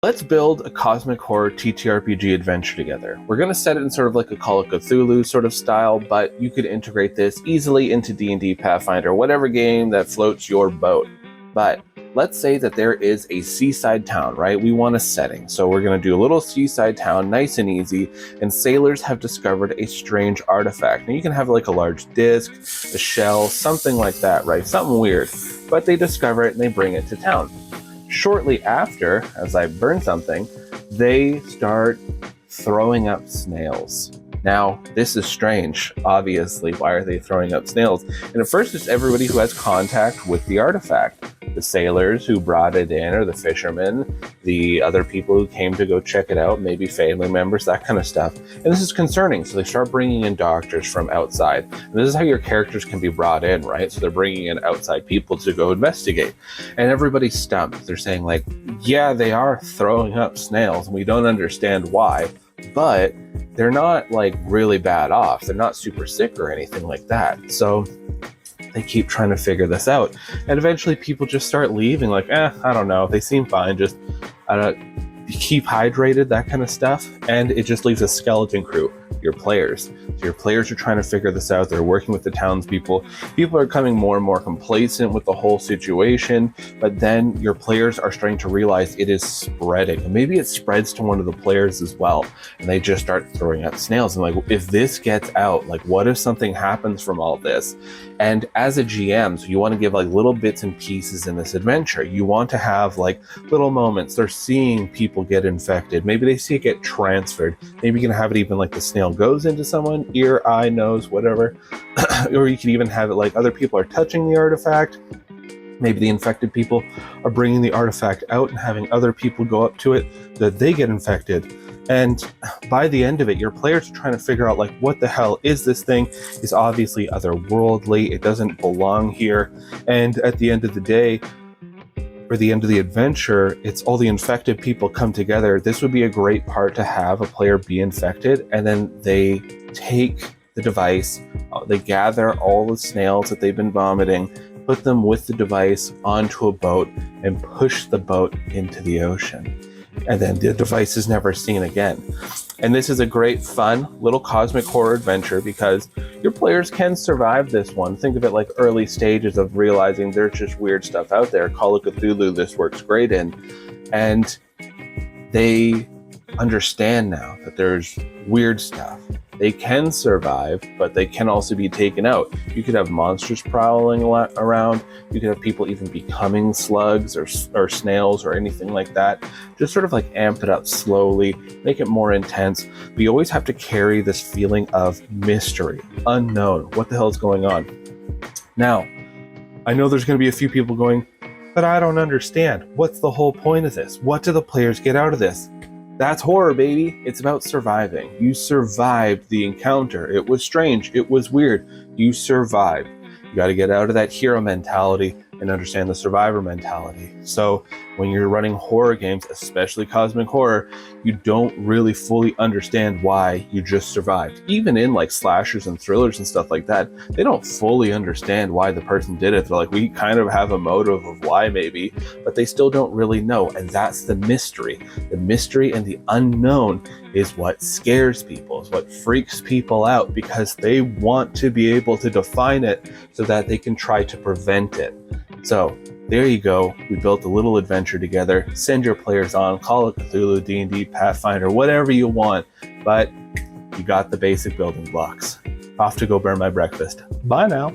Let's build a cosmic horror TTRPG adventure together. We're going to set it in sort of like a Call of Cthulhu sort of style, but you could integrate this easily into D&D, Pathfinder, whatever game that floats your boat. But let's say that there is a seaside town, right? We want a setting. So we're going to do a little seaside town, nice and easy, and sailors have discovered a strange artifact. Now you can have like a large disc, a shell, something like that, right? Something weird. But they discover it and they bring it to town. Shortly after, as I burn something, they start throwing up snails. Now, this is strange, obviously. Why are they throwing up snails? And at first, it's everybody who has contact with the artifact. The sailors who brought it in, or the fishermen, the other people who came to go check it out, maybe family members, that kind of stuff. And this is concerning, so they start bringing in doctors from outside. And this is how your characters can be brought in, right? So they're bringing in outside people to go investigate. And everybody's stumped. They're saying like, yeah, they are throwing up snails, and we don't understand why, but they're not like really bad off. They're not super sick or anything like that. So they keep trying to figure this out. And eventually people just start leaving like, I don't know. They seem fine. Just keep hydrated, that kind of stuff. And it just leaves a skeleton crew, your players. So your players are trying to figure this out. They're working with the townspeople. People are becoming more and more complacent with the whole situation. But then your players are starting to realize it is spreading. And maybe it spreads to one of the players as well. And they just start throwing out snails. And like, if this gets out, like what if something happens from all this? And as a GM, so you want to give like little bits and pieces in this adventure. You want to have like little moments. They're seeing people get infected. Maybe they see it get transferred. Maybe you can have it even like the snail goes into someone, ear, eye, nose, whatever. Or you can even have it like other people are touching the artifact. Maybe the infected people are bringing the artifact out and having other people go up to it, that they get infected. And by the end of it, your players are trying to figure out like, what the hell is this thing? It's obviously otherworldly. It doesn't belong here. And at the end of the day, or the end of the adventure, it's all the infected people come together. This would be a great part to have a player be infected, and then they take the device, they gather all the snails that they've been vomiting, put them with the device onto a boat, and push the boat into the ocean. And then the device is never seen again. And this is a great, fun little cosmic horror adventure because your players can survive this one. Think of it like early stages of realizing there's just weird stuff out there. Call of Cthulhu, this works great in. And they understand now that there's weird stuff. They can survive, but they can also be taken out. You could have monsters prowling around. You could have people even becoming slugs or snails or anything like that. Just sort of like amp it up slowly, make it more intense. But you always have to carry this feeling of mystery, unknown. What the hell is going on? Now, I know there's going to be a few people going, but I don't understand. What's the whole point of this? What do the players get out of this? That's horror, baby. It's about surviving. You survived the encounter. It was strange. It was weird. You survived. You got to get out of that hero mentality and understand the survivor mentality. So when you're running horror games, especially cosmic horror, you don't really fully understand why you just survived. Even in like slashers and thrillers and stuff like that, they don't fully understand why the person did it. They're like, we kind of have a motive of why maybe, but they still don't really know. And that's the mystery. The mystery and the unknown is what scares people, is what freaks people out, because they want to be able to define it so that they can try to prevent it. So there you go. We built a little adventure together. Send your players on, Call of Cthulhu, D&D, Pathfinder, whatever you want, but you got the basic building blocks. Off to go burn my breakfast. Bye now.